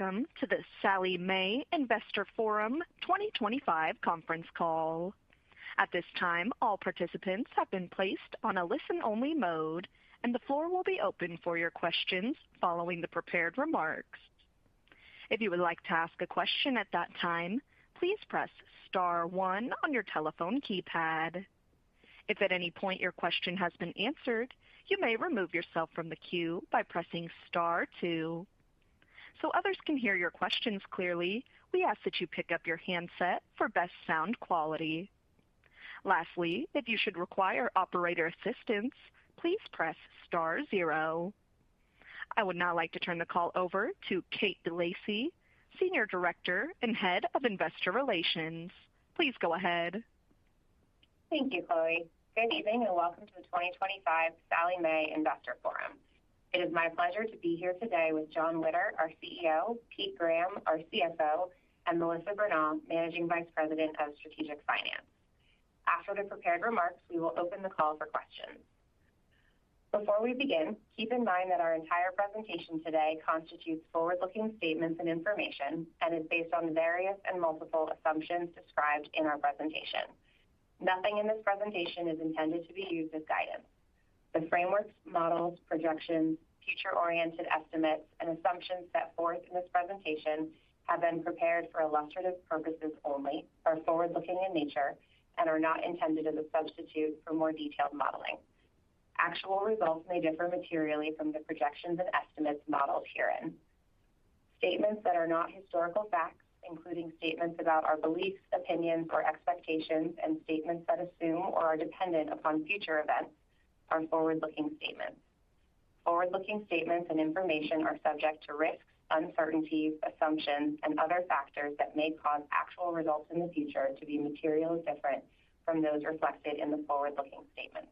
welcome to the Sallie Mae Investor Forum 2025 conference call. At this time, all participants have been placed on a listen-only mode, and the floor will be open for your questions following the prepared remarks. If you would like to ask a question at that time, please press star 1 on your telephone keypad. If at any point your question has been answered, you may remove yourself from the queue by pressing star 2. So others can hear your questions clearly, we ask that you pick up your handset for best sound quality. Lastly, if you should require operator assistance, please press star 0. I would now like to turn the call over to Kate DeLacy, Senior Director and Head of Investor Relations. Please go ahead. Thank you, Chloe. Good evening and welcome to the 2025 Sallie Mae Investor Forum. It is my pleasure to be here today with John Witter, our CEO, Pete Graham, our CFO, and Melissa Bernal, Managing Vice President of Strategic Finance. After the prepared remarks, we will open the call for questions. Before we begin, keep in mind that our entire presentation today constitutes forward-looking statements and information and is based on various and multiple assumptions described in our presentation. Nothing in this presentation is intended to be used as guidance. The frameworks, models, projections, future-oriented estimates, and assumptions set forth in this presentation have been prepared for illustrative purposes only, are forward-looking in nature, and are not intended as a substitute for more detailed modeling. Actual results may differ materially from the projections and estimates modeled herein. Statements that are not historical facts, including statements about our beliefs, opinions, or expectations, and statements that assume or are dependent upon future events, are forward-looking statements. Forward-looking statements and information are subject to risks, uncertainties, assumptions, and other factors that may cause actual results in the future to be materially different from those reflected in the forward-looking statements.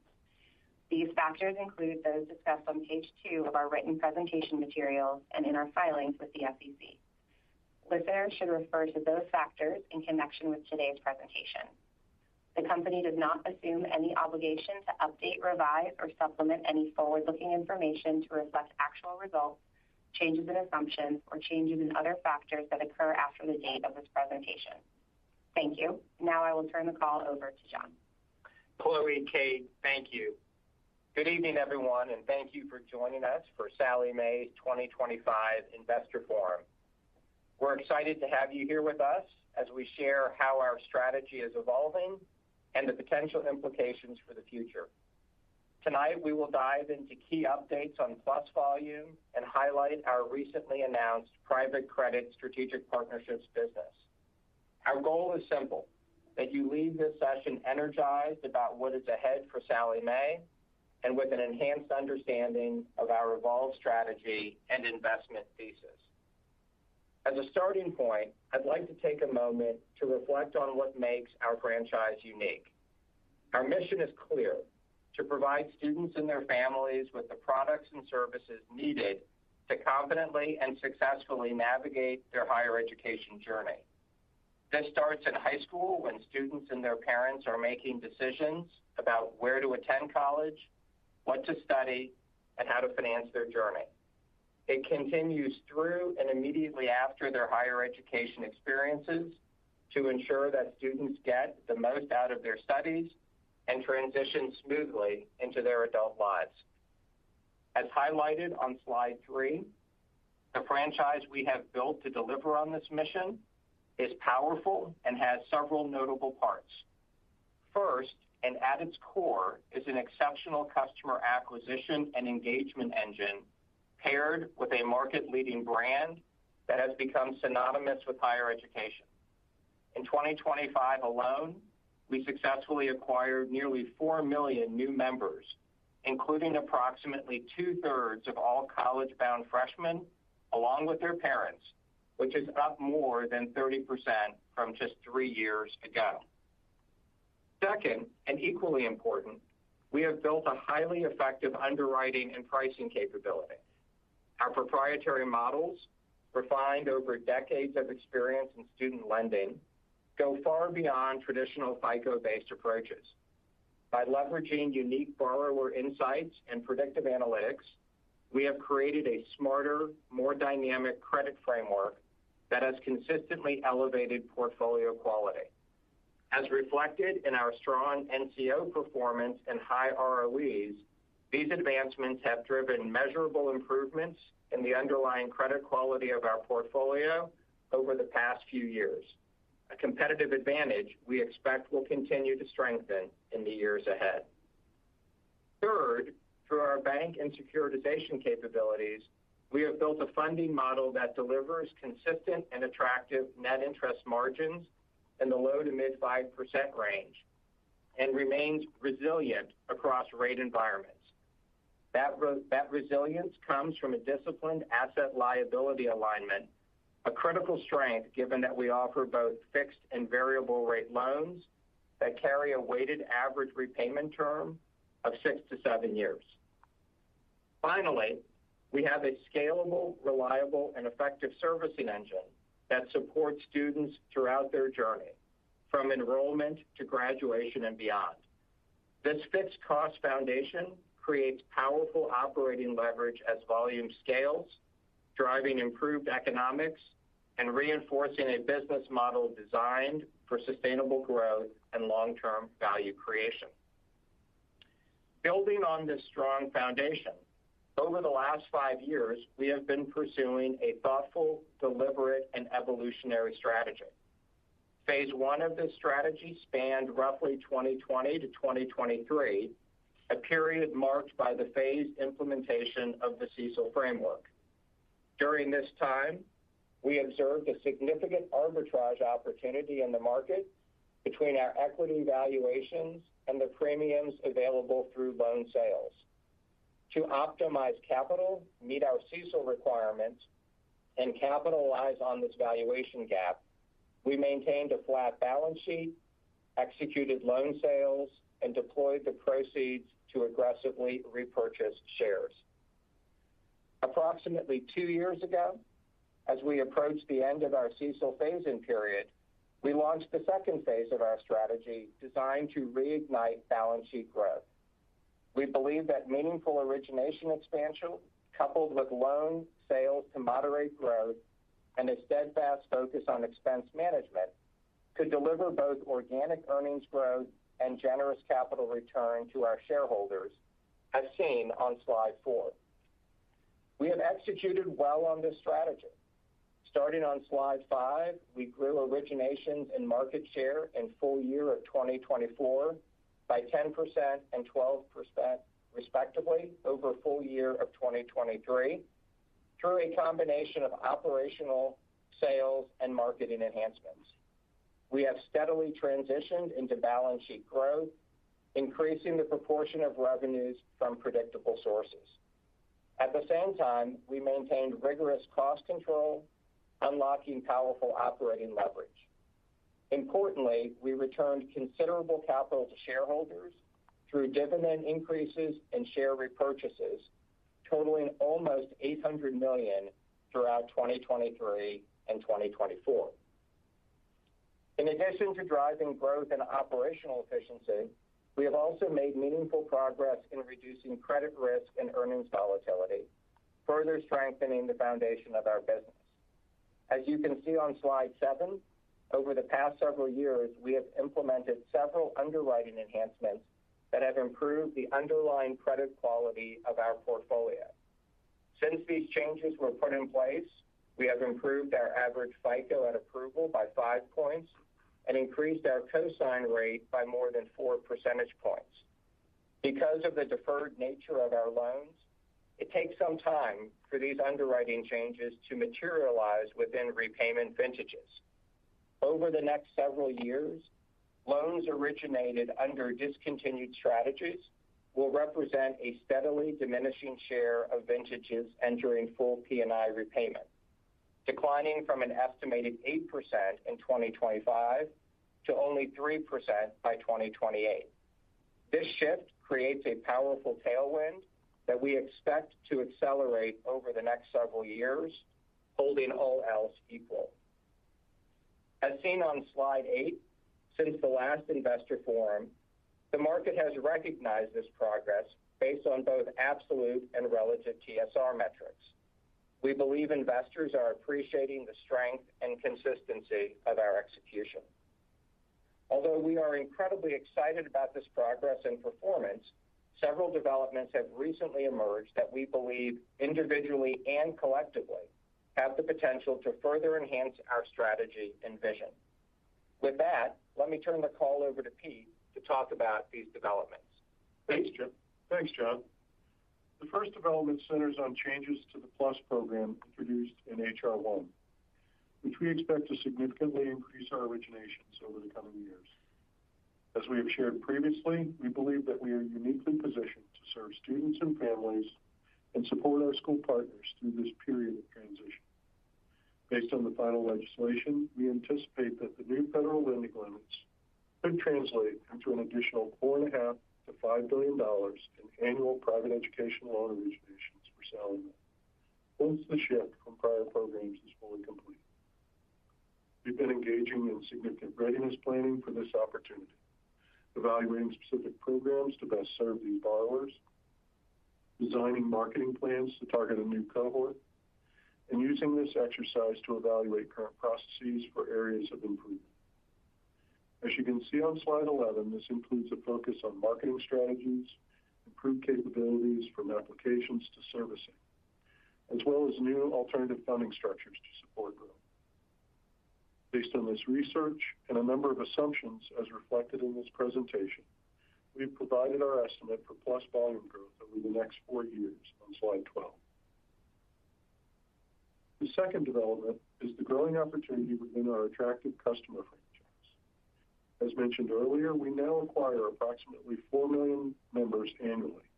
These factors include those discussed on page 2 of our written presentation materials and in our filings with the SEC. Listeners should refer to those factors in connection with today's presentation. The company does not assume any obligation to update, revise, or supplement any forward-looking information to reflect actual results, changes in assumptions, or changes in other factors that occur after the date of this presentation. Thank you. Now I will turn the call over to John. Chloe, Kate, thank you. Good evening, everyone, and thank you for joining us for Sallie Mae's 2025 Investor Forum. We're excited to have you here with us as we share how our strategy is evolving and the potential implications for the future. Tonight, we will dive into key updates on Plus Volume and highlight our recently announced private credit strategic partnerships business. Our goal is simple, that you leave this session energized about what is ahead for Sallie Mae and with an enhanced understanding of our evolved strategy and investment thesis. As a starting point, I'd like to take a moment to reflect on what makes our franchise unique. Our mission is clear, to provide students and their families with the products and services needed to confidently and successfully navigate their higher education journey. This starts in high school when students and their parents are making decisions about where to attend college, what to study, and how to finance their journey. It continues through and immediately after their higher education experiences to ensure that students get the most out of their studies and transition smoothly into their adult lives. As highlighted on slide 3, the franchise we have built to deliver on this mission is powerful and has several notable parts. First, and at its core, is an exceptional customer acquisition and engagement engine paired with a market-leading brand that has become synonymous with higher education. In 2025 alone, we successfully acquired nearly 4 million new members, including approximately 2/3 of all college-bound freshmen, along with their parents, which is up more than 30% from just 3 years ago. Second, and equally important, we have built a highly effective underwriting and pricing capability. Our proprietary models, refined over decades of experience in student lending, go far beyond traditional FICO-based approaches. By leveraging unique borrower insights and predictive analytics, we have created a smarter, more dynamic credit framework that has consistently elevated portfolio quality. As reflected in our strong NCO performance and high ROEs, these advancements have driven measurable improvements in the underlying credit quality of our portfolio over the past few years, a competitive advantage we expect will continue to strengthen in the years ahead. Third, through our bank and securitization capabilities, we have built a funding model that delivers consistent and attractive net interest margins in the low to mid 5% range and remains resilient across rate environments. That resilience comes from a disciplined asset liability alignment, a critical strength given that we offer both fixed and variable rate loans that carry a weighted average repayment term of 6 to 7 years. Finally, we have a scalable, reliable, and effective servicing engine that supports students throughout their journey, from enrollment to graduation and beyond. This fixed cost foundation creates powerful operating leverage as volume scales, driving improved economics and reinforcing a business model designed for sustainable growth and long-term value creation. Building on this strong foundation, over the last 5 years, we have been pursuing a thoughtful, deliberate, and evolutionary strategy. Phase 1 of this strategy spanned roughly 2020 to 2023, a period marked by the phased implementation of the CECL framework. During this time, we observed a significant arbitrage opportunity in the market between our equity valuations and the premiums available through loan sales. To optimize capital, meet our CECL requirements, and capitalize on this valuation gap, we maintained a flat balance sheet, executed loan sales, and deployed the proceeds to aggressively repurchase shares. Approximately 2 years ago, as we approached the end of our CECL phase-in period, we launched the second phase of our strategy designed to reignite balance sheet growth. We believe that meaningful origination expansion, coupled with loan sales to moderate growth and a steadfast focus on expense management, could deliver both organic earnings growth and generous capital return to our shareholders, as seen on slide 4. We have executed well on this strategy. Starting on slide 5, we grew originations and market share in full year of 2024 by 10% and 12% respectively over full year of 2023 through a combination of operational, sales, and marketing enhancements. We have steadily transitioned into balance sheet growth, increasing the proportion of revenues from predictable sources. At the same time, we maintained rigorous cost control, unlocking powerful operating leverage. Importantly, we returned considerable capital to shareholders through dividend increases and share repurchases, totaling almost $800 million throughout 2023 and 2024. In addition to driving growth and operational efficiency, we have also made meaningful progress in reducing credit risk and earnings volatility, further strengthening the foundation of our business. As you can see on slide 7, over the past several years, we have implemented several underwriting enhancements that have improved the underlying credit quality of our portfolio. Since these changes were put in place, we have improved our average FICO at approval by 5 points and increased our cosign rate by more than 4 percentage points. Because of the deferred nature of our loans, it takes some time for these underwriting changes to materialize within repayment vintages. Over the next several years, loans originated under discontinued strategies will represent a steadily diminishing share of vintages entering full P&I repayment, declining from an estimated 8% in 2025 to only 3% by 2028. This shift creates a powerful tailwind that we expect to accelerate over the next several years, holding all else equal. As seen on slide 8, since the last investor forum, the market has recognized this progress based on both absolute and relative TSR metrics. We believe investors are appreciating the strength and consistency of our execution. Although we are incredibly excited about this progress and performance, several developments have recently emerged that we believe individually and collectively have the potential to further enhance our strategy and vision. With that, let me turn the call over to Pete to talk about these developments. Thanks, John. The first development centers on changes to the PLUS program introduced in H.R. 1, which we expect to significantly increase our originations over the coming years. As we have shared previously, we believe that we are uniquely positioned to serve students and families and support our school partners through this period of transition. Based on the final legislation, we anticipate that the new federal lending limits could translate into an additional $4.5 to $5 billion in annual private education loan originations for Sallie Mae once the shift from prior programs is fully complete. We've been engaging in significant readiness planning for this opportunity, evaluating specific programs to best serve these borrowers, designing marketing plans to target a new cohort, and using this exercise to evaluate current processes for areas of improvement. As you can see on slide 11, this includes a focus on marketing strategies, improved capabilities from applications to servicing, as well as new alternative funding structures to support growth. Based on this research and a number of assumptions as reflected in this presentation, we've provided our estimate for PLUS volume growth over the next 4 years on slide 12. The second development is the growing opportunity within our attractive customer franchise. As mentioned earlier, we now acquire approximately 4 million members annually,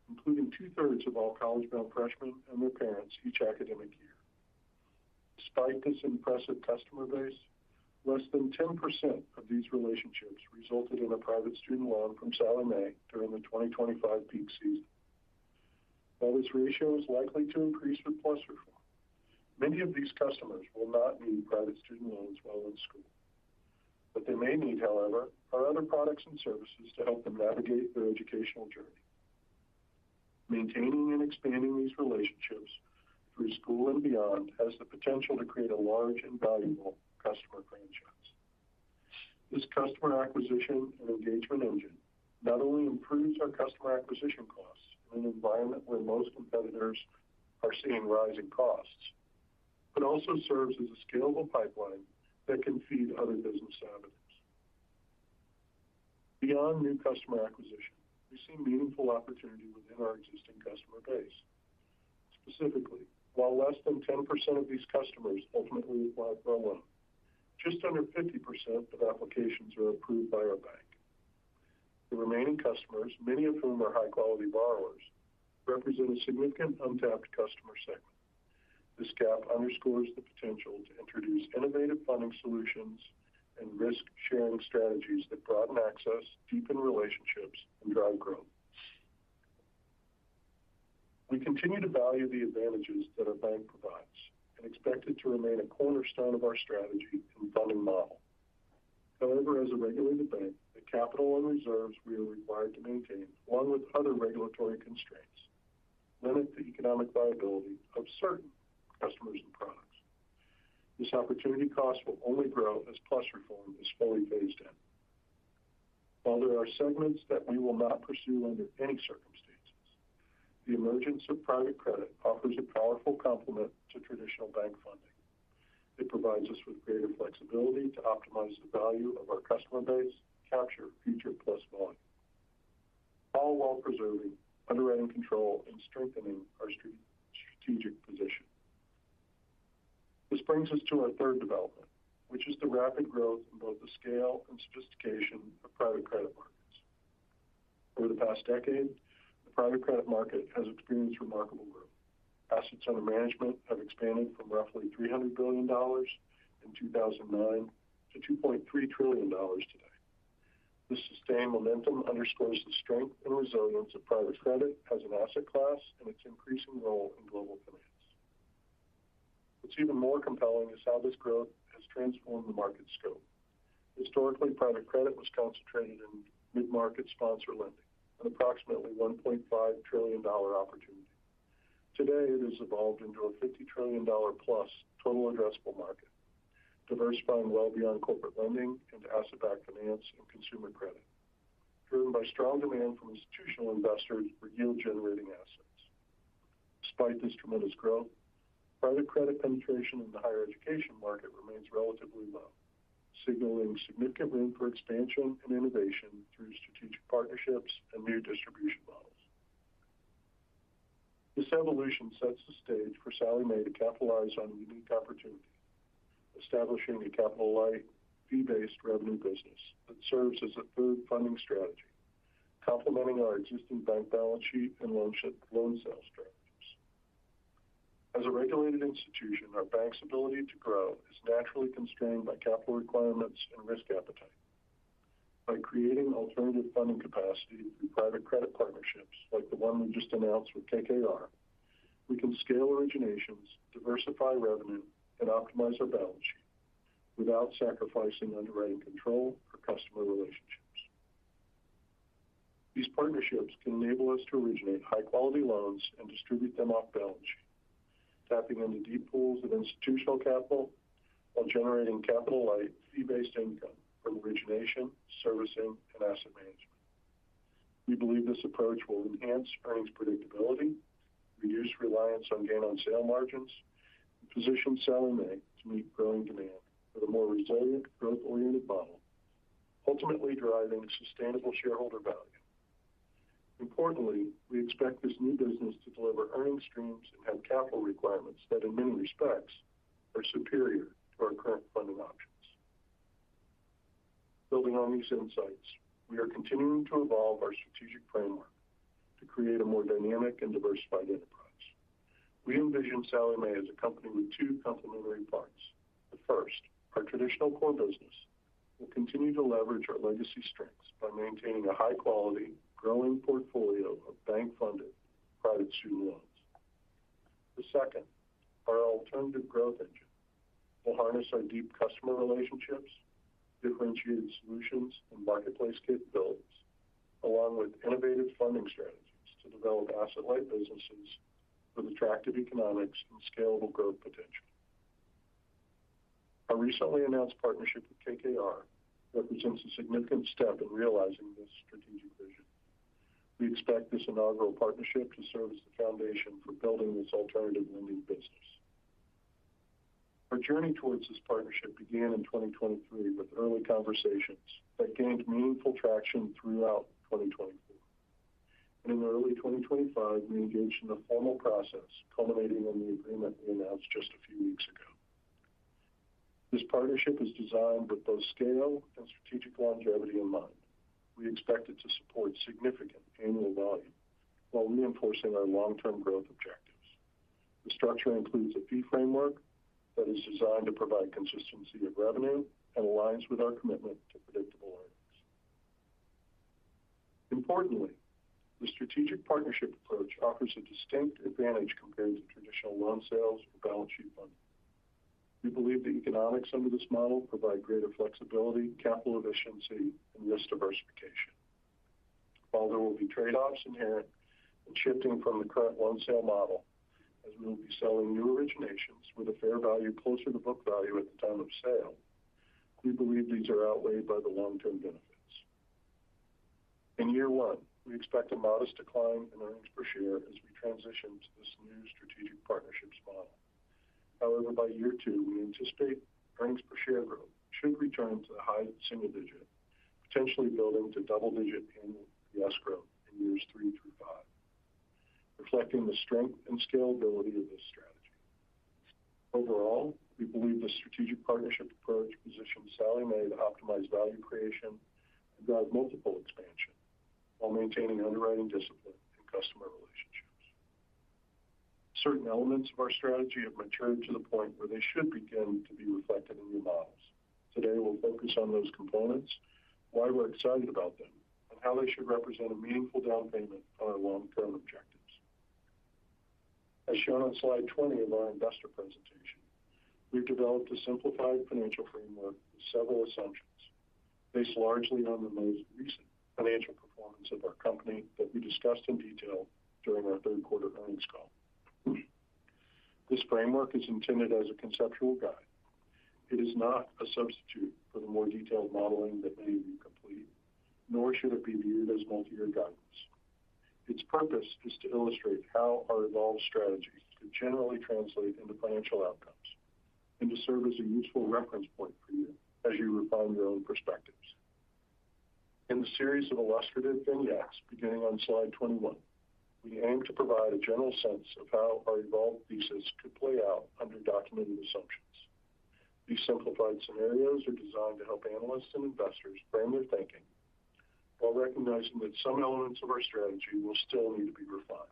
including 2/3 of all college-bound freshmen and their parents each academic year. Despite this impressive customer base, less than 10% of these relationships resulted in a private student loan from Sallie Mae during the 2025 peak season. While this ratio is likely to increase with PLUS reform, many of these customers will not need private student loans while in school. What they may need, however, are other products and services to help them navigate their educational journey. Maintaining and expanding these relationships through school and beyond has the potential to create a large and valuable customer franchise. This customer acquisition and engagement engine not only improves our customer acquisition costs in an environment where most competitors are seeing rising costs, but also serves as a scalable pipeline that can feed other business avenues. Beyond new customer acquisition, we see meaningful opportunity within our existing customer base. Specifically, while less than 10% of these customers ultimately apply for a loan, just under 50% of applications are approved by our bank. The remaining customers, many of whom are high-quality borrowers, represent a significant untapped customer segment. This gap underscores the potential to introduce innovative funding solutions and risk-sharing strategies that broaden access, deepen relationships, and drive growth. We continue to value the advantages that our bank provides and expect it to remain a cornerstone of our strategy and funding model. However, as a regulated bank, the capital and reserves we are required to maintain, along with other regulatory constraints, limit the economic viability of certain customers and products. This opportunity cost will only grow as PLUS reform is fully phased in. While there are segments that we will not pursue under any circumstances, the emergence of private credit offers a powerful complement to traditional bank funding. It provides us with greater flexibility to optimize the value of our customer base, capture future PLUS volume, all while preserving underwriting control and strengthening our strategic position. This brings us to our third development, which is the rapid growth in both the scale and sophistication of private credit markets. Over the past decade, the private credit market has experienced remarkable growth. Assets under management have expanded from roughly $300 billion in 2009 to $2.3 trillion today. This sustained momentum underscores the strength and resilience of private credit as an asset class and its increasing role in global finance. What's even more compelling is how this growth has transformed the market scope. Historically, private credit was concentrated in mid-market sponsor lending. an approximately $1.5 trillion opportunity. Today, it has evolved into a $50 trillion plus total addressable market, diversifying well beyond corporate lending into asset-backed finance and consumer credit, driven by strong demand from institutional investors for yield-generating assets. Despite this tremendous growth, private credit penetration in the higher education market remains relatively low, signaling significant room for expansion and innovation through strategic partnerships and new distribution models. This evolution sets the stage for Sallie Mae to capitalize on a unique opportunity, establishing a capital-light, fee-based revenue business that serves as a third funding strategy, complementing our existing bank balance sheet and loan sales strategies. As a regulated institution, our bank's ability to grow is naturally constrained by capital requirements and risk appetite. By creating alternative funding capacity through private credit partnerships like the one we just announced with KKR, we can scale originations, diversify revenue, and optimize our balance sheet without sacrificing underwriting control or customer relationships. These partnerships can enable us to originate high-quality loans and distribute them off balance sheet, tapping into deep pools of institutional capital while generating capital-light, fee-based income from origination, servicing, and asset management. We believe this approach will enhance earnings predictability, reduce reliance on gain-on-sale margins, and position Sallie Mae to meet growing demand with a more resilient, growth-oriented model, ultimately driving sustainable shareholder value. Importantly, we expect this new business to deliver earnings streams and have capital requirements that, in many respects, are superior to our current funding options. Building on these insights, we are continuing to evolve our strategic framework to create a more dynamic and diversified enterprise. We envision Sallie Mae as a company with two complementary parts. The first, our traditional core business, will continue to leverage our legacy strengths by maintaining a high-quality, growing portfolio of bank-funded private student loans. The second, our alternative growth engine, will harness our deep customer relationships, differentiated solutions, and marketplace capabilities, along with innovative funding strategies to develop asset-light businesses with attractive economics and scalable growth potential. Our recently announced partnership with KKR represents a significant step in realizing this strategic vision. We expect this inaugural partnership to serve as the foundation for building this alternative lending business. Our journey towards this partnership began in 2023 with early conversations that gained meaningful traction throughout 2024. And in early 2025, we engaged in a formal process culminating in the agreement we announced just a few weeks ago. This partnership is designed with both scale and strategic longevity in mind. We expect it to support significant annual volume while reinforcing our long-term growth objectives. The structure includes a fee framework that is designed to provide consistency of revenue and aligns with our commitment to predictable earnings. Importantly, the strategic partnership approach offers a distinct advantage compared to traditional loan sales or balance sheet funding. We believe the economics under this model provide greater flexibility, capital efficiency, and risk diversification. While there will be trade-offs inherent in shifting from the current loan sale model, as we will be selling new originations with a fair value closer to book value at the time of sale, we believe these are outweighed by the long-term benefits. In year one, we expect a modest decline in earnings per share as we transition to this new strategic partnerships model. However, by year two, we anticipate earnings per share growth should return to the high single digit, potentially building to double-digit annual EPS growth in years 3 through 5. Reflecting the strength and scalability of this strategy. Overall, we believe the strategic partnership approach positions Sallie Mae to optimize value creation and drive multiple expansion while maintaining underwriting discipline and customer relationships. Certain elements of our strategy have matured to the point where they should begin to be reflected in new models. Today, we'll focus on those components, why we're excited about them, and how they should represent a meaningful down payment on our long-term objectives. As shown on slide 20 of our investor presentation, we've developed a simplified financial framework with several assumptions based largely on the most recent financial performance of our company that we discussed in detail during our third quarter earnings call. This framework is intended as a conceptual guide. It is not a substitute for the more detailed modeling that many of you complete, nor should it be viewed as multi-year guidance. Its purpose is to illustrate how our evolved strategy could generally translate into financial outcomes and to serve as a useful reference point for you as you refine your own perspectives. In the series of illustrative vignettes beginning on slide 21, we aim to provide a general sense of how our evolved thesis could play out under documented assumptions. These simplified scenarios are designed to help analysts and investors frame their thinking while recognizing that some elements of our strategy will still need to be refined.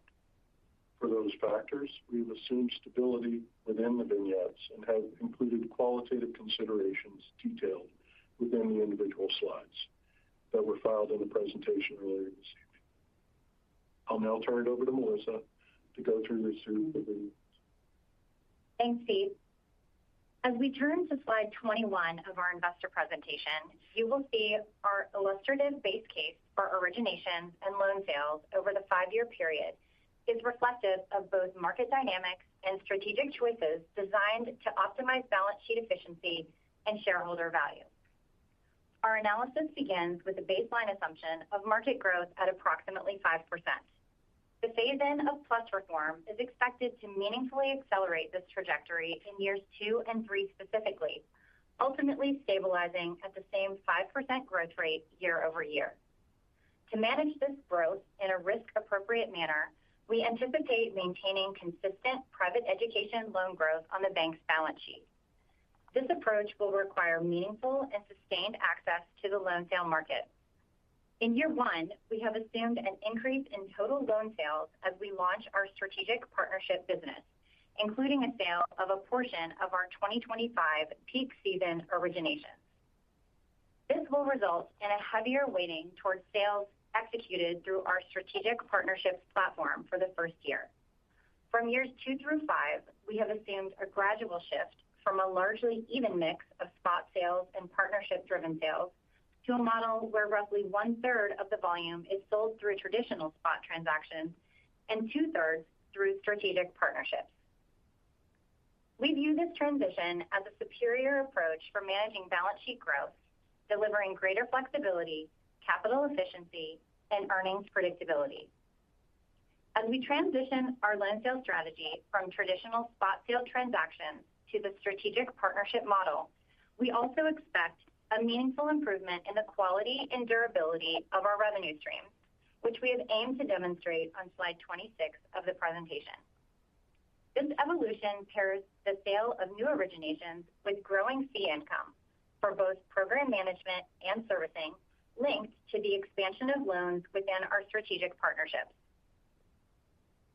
For those factors, we have assumed stability within the vignettes and have included qualitative considerations detailed within the individual slides that were filed in the presentation earlier this evening. I'll now turn it over to Melissa to go through this series of vignettes. Thanks, Pete. As we turn to slide 21 of our investor presentation, you will see our illustrative base case for originations and loan sales over the 5-year period is reflective of both market dynamics and strategic choices designed to optimize balance sheet efficiency and shareholder value. Our analysis begins with a baseline assumption of market growth at approximately 5%. The phase-in of PLUS reform is expected to meaningfully accelerate this trajectory in years 2 and 3 specifically, ultimately stabilizing at the same 5% growth rate year over year. To manage this growth in a risk-appropriate manner, we anticipate maintaining consistent private education loan growth on the bank's balance sheet. This approach will require meaningful and sustained access to the loan sale market. In year 1, we have assumed an increase in total loan sales as we launch our strategic partnership business, including a sale of a portion of our 2025 peak season originations. This will result in a heavier weighting towards sales executed through our strategic partnerships platform for the first year. From years 2 through 5, we have assumed a gradual shift from a largely even mix of spot sales and partnership-driven sales to a model where roughly 1/3 of the volume is sold through traditional spot transactions and 2/3 through strategic partnerships. We view this transition as a superior approach for managing balance sheet growth, delivering greater flexibility, capital efficiency, and earnings predictability. As we transition our loan sale strategy from traditional spot sale transactions to the strategic partnership model, we also expect a meaningful improvement in the quality and durability of our revenue streams, which we have aimed to demonstrate on slide 26 of the presentation. This evolution pairs the sale of new originations with growing fee income for both program management and servicing linked to the expansion of loans within our strategic partnerships.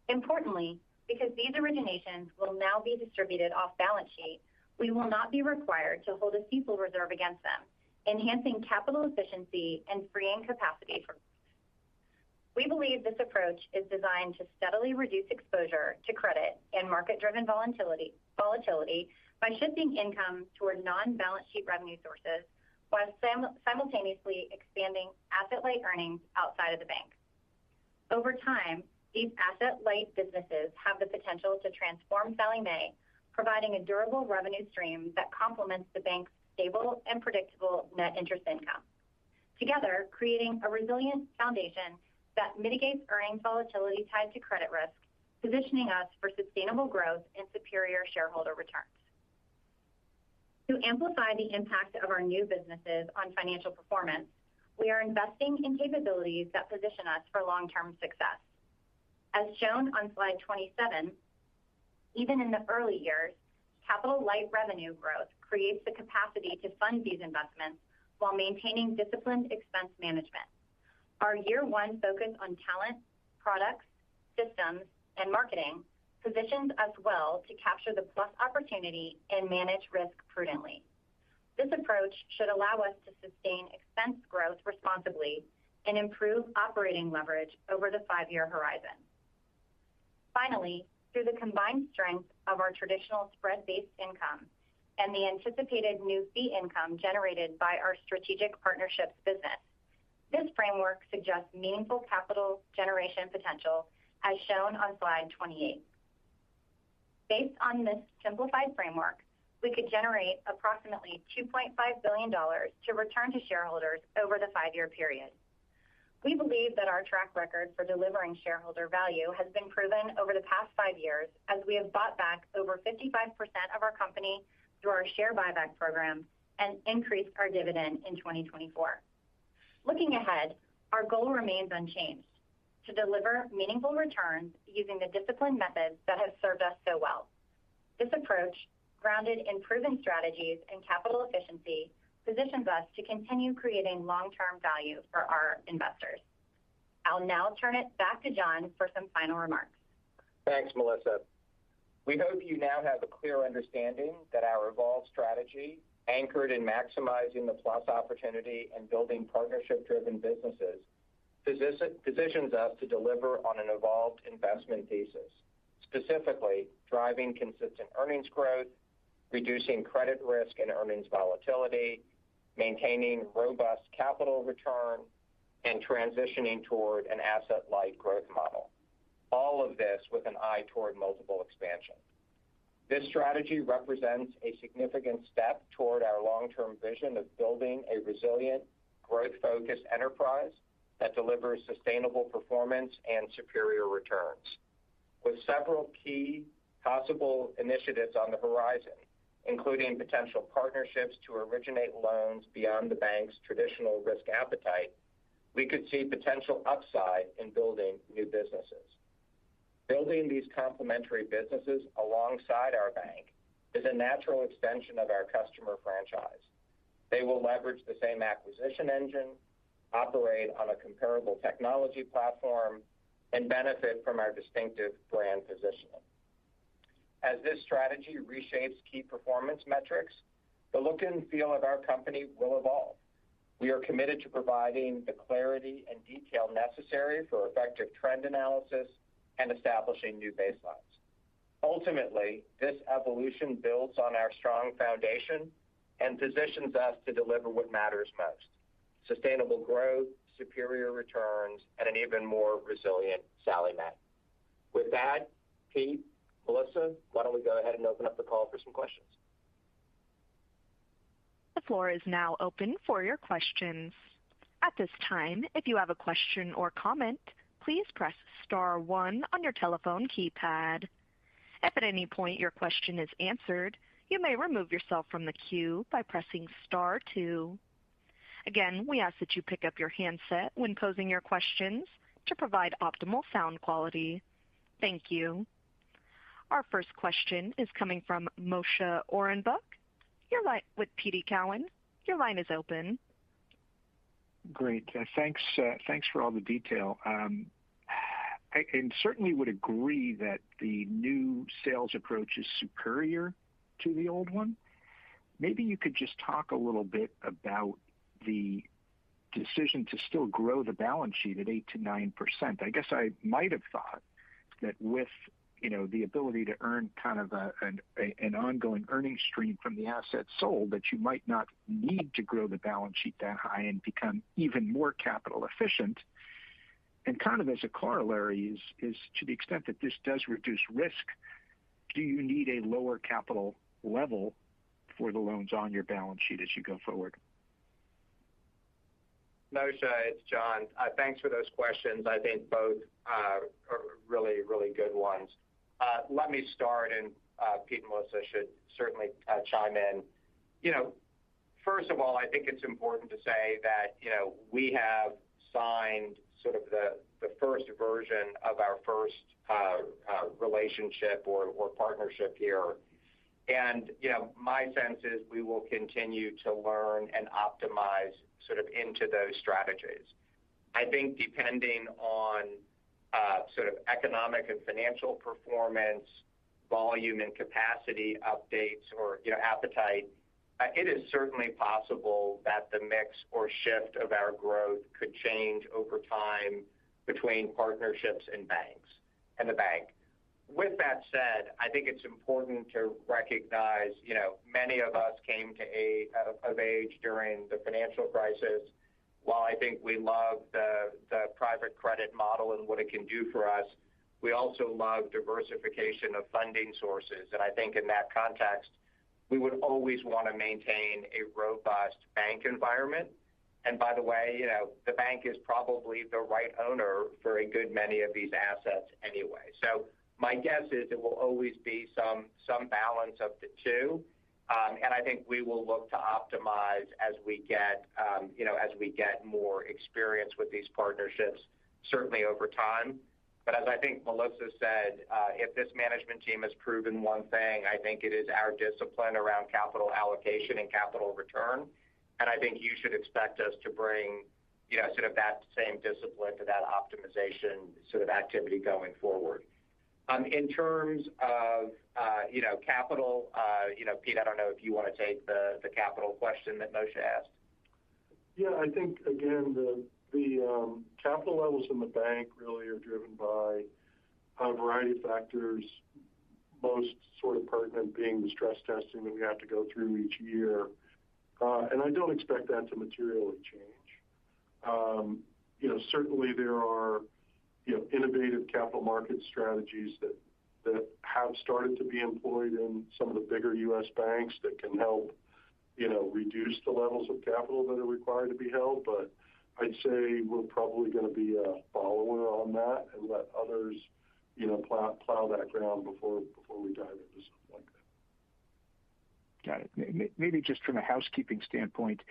Importantly, because these originations will now be distributed off balance sheet, we will not be required to hold a CECL reserve against them, enhancing capital efficiency and freeing capacity for. We believe this approach is designed to steadily reduce exposure to credit and market-driven volatility by shifting income toward non-balance sheet revenue sources while simultaneously expanding asset-light earnings outside of the bank. Over time, these asset-light businesses have the potential to transform Sallie Mae, providing a durable revenue stream that complements the bank's stable and predictable net interest income, together creating a resilient foundation that mitigates earnings volatility tied to credit risk, positioning us for sustainable growth and superior shareholder returns. To amplify the impact of our new businesses on financial performance, we are investing in capabilities that position us for long-term success. As shown on slide 27, even in the early years, capital-light revenue growth creates the capacity to fund these investments while maintaining disciplined expense management. Our year 1 focus on talent, products, systems, and marketing positions us well to capture the PLUS opportunity and manage risk prudently. This approach should allow us to sustain expense growth responsibly and improve operating leverage over the 5-year horizon. Finally, through the combined strength of our traditional spread-based income and the anticipated new fee income generated by our strategic partnerships business, This framework suggests meaningful capital generation potential as shown on slide 28. Based on this simplified framework, we could generate approximately $2.5 billion to return to shareholders over the 5-year period. We believe that our track record for delivering shareholder value has been proven over the past 5 years as we have bought back over 55% of our company through our share buyback program and increased our dividend in 2024. Looking ahead, our goal remains unchanged, to deliver meaningful returns using the disciplined methods that have served us so well. This approach, grounded in proven strategies and capital efficiency, positions us to continue creating long-term value for our investors. I'll now turn it back to John for some final remarks. Thanks, Melissa. We hope you now have a clear understanding that our evolved strategy, anchored in maximizing the plus opportunity and building partnership-driven businesses, positions us to deliver on an evolved investment thesis, specifically driving consistent earnings growth, reducing credit risk and earnings volatility, maintaining robust capital return, and transitioning toward an asset-light growth model. All of this with an eye toward multiple expansion. This strategy represents a significant step toward our long-term vision of building a resilient, growth-focused enterprise that delivers sustainable performance and superior returns. With several key possible initiatives on the horizon, including potential partnerships to originate loans beyond the bank's traditional risk appetite, we could see potential upside in building new businesses. Building these complementary businesses alongside our bank is a natural extension of our customer franchise. They will leverage the same acquisition engine, operate on a comparable technology platform, and benefit from our distinctive brand positioning. As this strategy reshapes key performance metrics, the look and feel of our company will evolve. We are committed to providing the clarity and detail necessary for effective trend analysis and establishing new baselines. Ultimately, this evolution builds on our strong foundation and positions us to deliver what matters most: sustainable growth, superior returns, and an even more resilient Sallie Mae. With that, Pete, Melissa, why don't we go ahead and open up the call for some questions? The floor is now open for your questions. At this time, if you have a question or comment, please press star 1 on your telephone keypad. If at any point your question is answered, you may remove yourself from the queue by pressing star 2. Again, we ask that you pick up your handset when posing your questions to provide optimal sound quality. Thank you. Our first question is coming from Moshe Orenbuch. Your line with TD Cowen. Your line is open. Great. Thanks for all the detail. I certainly would agree that the new sales approach is superior to the old one. Maybe you could just talk a little bit about the decision to still grow the balance sheet at 8 to 9%. I guess I might have thought that with the ability to earn kind of an ongoing earnings stream from the assets sold, that you might not need to grow the balance sheet that high and become even more capital efficient. And kind of as a corollary is to the extent that this does reduce risk, do you need a lower capital level for the loans on your balance sheet as you go forward? Moshe, it's John. Thanks for those questions. I think both are really, really good ones. Let me start, and Pete and Melissa should certainly chime in. First of all, I think it's important to say that, we have signed sort of the first version of our first relationship or partnership here. And, my sense is we will continue to learn and optimize sort of into those strategies. I think depending on sort of economic and financial performance, volume and capacity updates or, appetite, it is certainly possible that the mix or shift of our growth could change over time between partnerships and banks and the bank. With that said, I think it's important to recognize, many of us came of age during the financial crisis. while I think we love the private credit model and what it can do for us, we also love diversification of funding sources. And I think in that context, we would always want to maintain a robust bank environment. And by the way, the bank is probably the right owner for a good many of these assets anyway. So my guess is it will always be some balance of the two. And I think we will look to optimize as we get, as we get more experience with these partnerships, certainly over time. But as I think Melissa said, if this management team has proven one thing, I think it is our discipline around capital allocation and capital return. And I think you should expect us to bring, sort of that same discipline to that optimization sort of activity going forward. In terms of, capital, Pete, I don't know if you want to take the capital question that Moshe asked. Yeah, I think, again, the capital levels in the bank really are driven by a variety of factors, most sort of pertinent being the stress testing that we have to go through each year. And I don't expect that to materially change. Certainly there are, innovative capital market strategies that have started to be employed in some of the bigger U.S. banks that can help, reduce the levels of capital that are required to be held. But I'd say we're probably going to be a follower on that and let others, plow that ground before we dive into something like that. Got it. Maybe just from a housekeeping standpoint,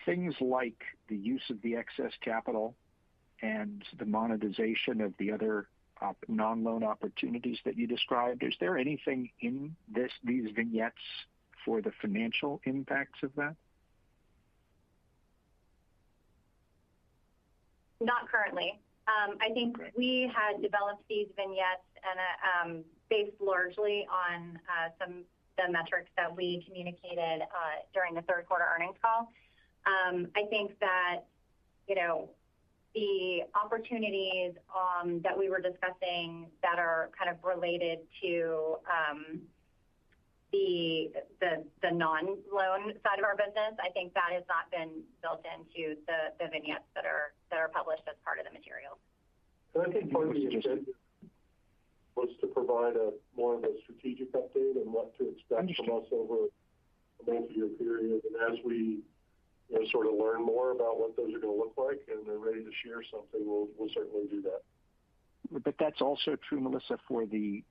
things like the use of the excess capital and the monetization of the other non-loan opportunities that you described, is there anything in these vignettes for the financial impacts of that? Not currently. I think we had developed these vignettes and based largely on the metrics that we communicated during the third quarter earnings call. I think that, the opportunities that we were discussing that are kind of related to the non-loan side of our business, I think that has not been built into the vignettes that are published as part of the materials. And I think part of the intent was to provide more of a strategic update and what to expect from us over a multi-year period. And as we sort of learn more about what those are going to look like and they're ready to share something, we'll certainly do that. But that's also true, Melissa, for the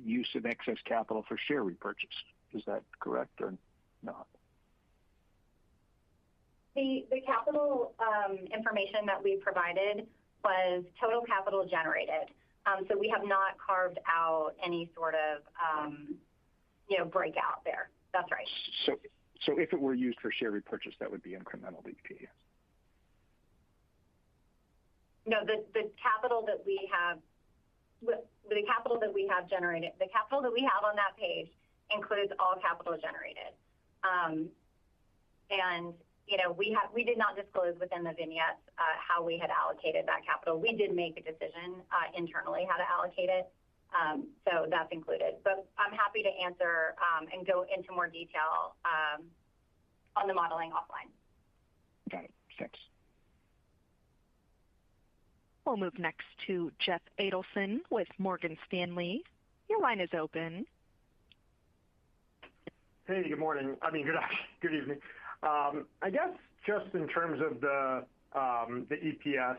use of excess capital for share repurchase. Is that correct or not? The capital information that we provided was total capital generated. So we have not carved out any sort of, breakout there. That's right. So if it were used for share repurchase, that would be incremental to EPS. No, the capital that we have, the capital that we have generated, the capital that we have on that page includes all capital generated. And we did not disclose within the vignettes how we had allocated that capital. We did make a decision internally how to allocate it. So that's included. But I'm happy to answer and go into more detail on the modeling offline. Got it. Thanks. We'll move next to Jeff Adelson with Morgan Stanley. Your line is open. Hey, good morning. Good evening. I guess just in terms of the EPS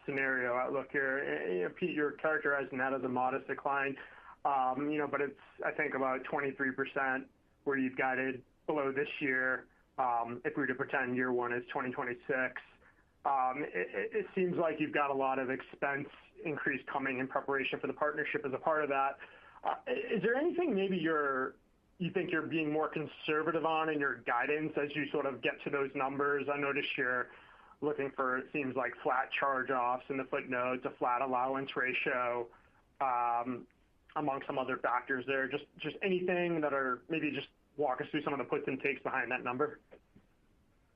scenario outlook here, Pete, you're characterizing that as a modest decline, but it's, I think, about 23% where you've guided below this year. If we were to pretend year one is 2026, it seems like you've got a lot of expense increase coming in preparation for the partnership as a part of that. Is there anything maybe you think you're being more conservative on in your guidance as you sort of get to those numbers? I noticed you're looking for, it seems like, flat charge-offs in the footnotes, a flat allowance ratio, among some other factors there. Just anything that are maybe just walk us through some of the puts and takes behind that number.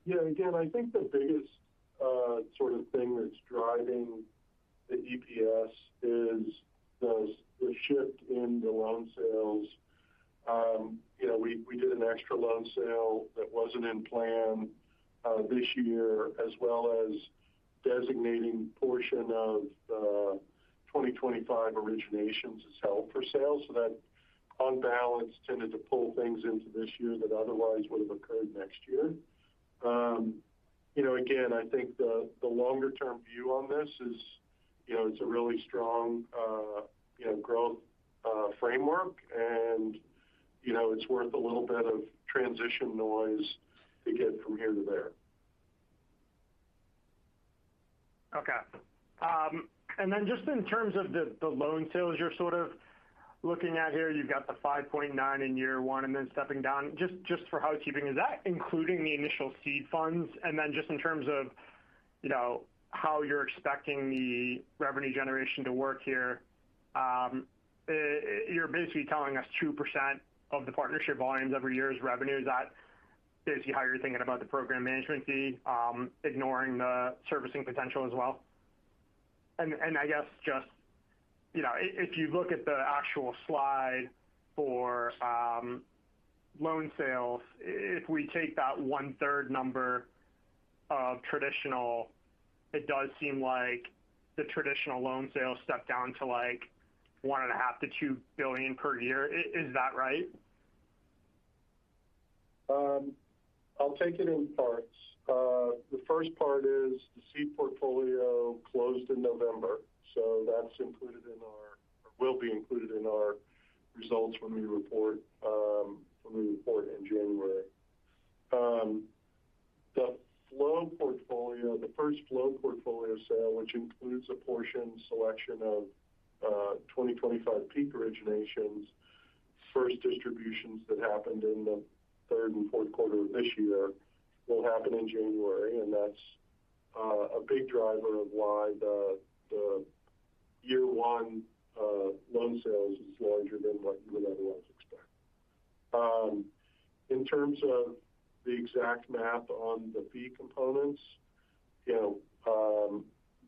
Yeah, again, I think the biggest sort of thing that's driving the EPS is the shift in the loan sales. We did an extra loan sale that wasn't in plan this year, as well as designating portion of 2025 originations as held for sale. So that on balance tended to pull things into this year that otherwise would have occurred next year. Again, I think the longer term view on this is, it's a really strong, growth framework, and, it's worth a little bit of transition noise to get from here to there. Okay. And then just in terms of the loan sales you're sort of looking at here, you've got the 5.9 in year one and then stepping down. Just for housekeeping, is that including the initial seed funds? And then just in terms of, how you're expecting the revenue generation to work here, you're basically telling us 2% of the partnership volumes every year is revenue. Is that basically how you're thinking about the program management fee, ignoring the servicing potential as well? And I guess just, if you look at the actual slide for loan sales, if we take that 1/3 number of traditional, it does seem like the traditional loan sales step down to like $1.5 to $2 billion per year. Is that right? I'll take it in parts. The first part is the seed portfolio closed in November, so that's included in or will be included in our results when we report in January. The flow portfolio, the first flow portfolio sale, which includes a portion selection of 2025 peak originations, first distributions that happened in the third and fourth quarter of this year, will happen in January, and that's a big driver of why the year one loan sales is larger than what you would otherwise expect. In terms of the exact math on the fee components,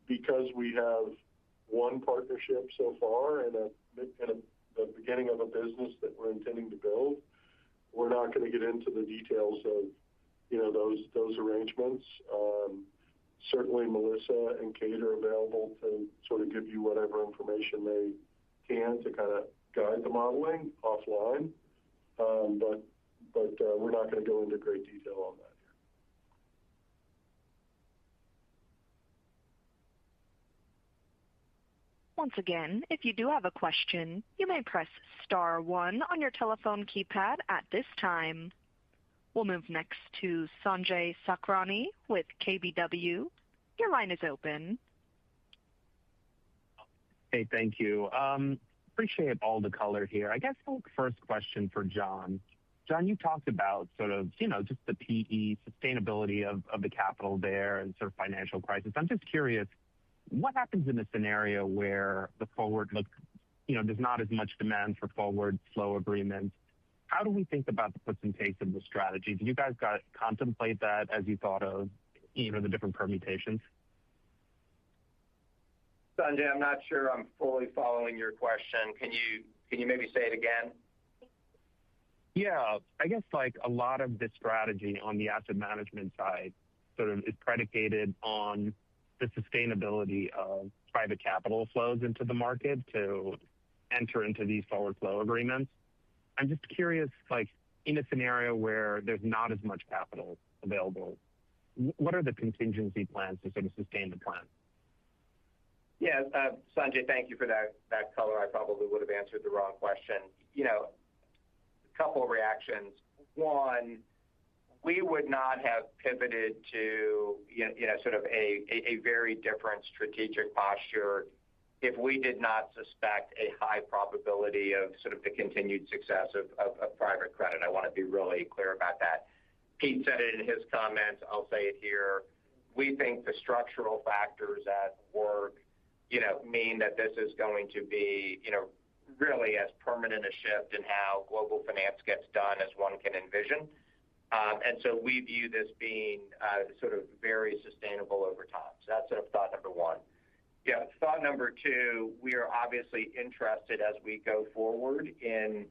because we have one partnership so far and the beginning of a business that we're intending to build, we're not going to get into the details of those arrangements. Certainly Melissa and Kate are available to sort of give you whatever information they can to kind of guide the modeling offline. But we're not going to go into great detail on that here. Once again, if you do have a question, you may press star 1 on your telephone keypad at this time. We'll move next to Sanjay Sakhrani with KBW. Your line is open. Hey, thank you. Appreciate all the color here. I guess the first question for John. John, you talked about sort of, just the PE sustainability of the capital there and sort of financial crisis. I'm just curious, what happens in a scenario where the forward look, there's not as much demand for forward flow agreements? How do we think about the puts and takes of the strategy? Did you guys contemplate that as you thought of, the different permutations? Sanjay, I'm not sure I'm fully following your question. Can you maybe say it again? Yeah, I guess like a lot of the strategy on the asset management side sort of is predicated on the sustainability of private capital flows into the market to enter into these forward flow agreements. I'm just curious, like in a scenario where there's not as much capital available, what are the contingency plans to sort of sustain the plan? Yeah, Sanjay, thank you for that color. I probably would have answered the wrong question. A couple of reactions. One, we would not have pivoted to, sort of a very different strategic posture if we did not suspect a high probability of sort of the continued success of private credit. I want to be really clear about that. Pete said it in his comments. I'll say it here. We think the structural factors at work, mean that this is going to be, really as permanent a shift in how global finance gets done as one can envision. And so we view this being sort of very sustainable over time. So that's sort of thought number one. Yeah, thought number two, we are obviously interested as we go forward in,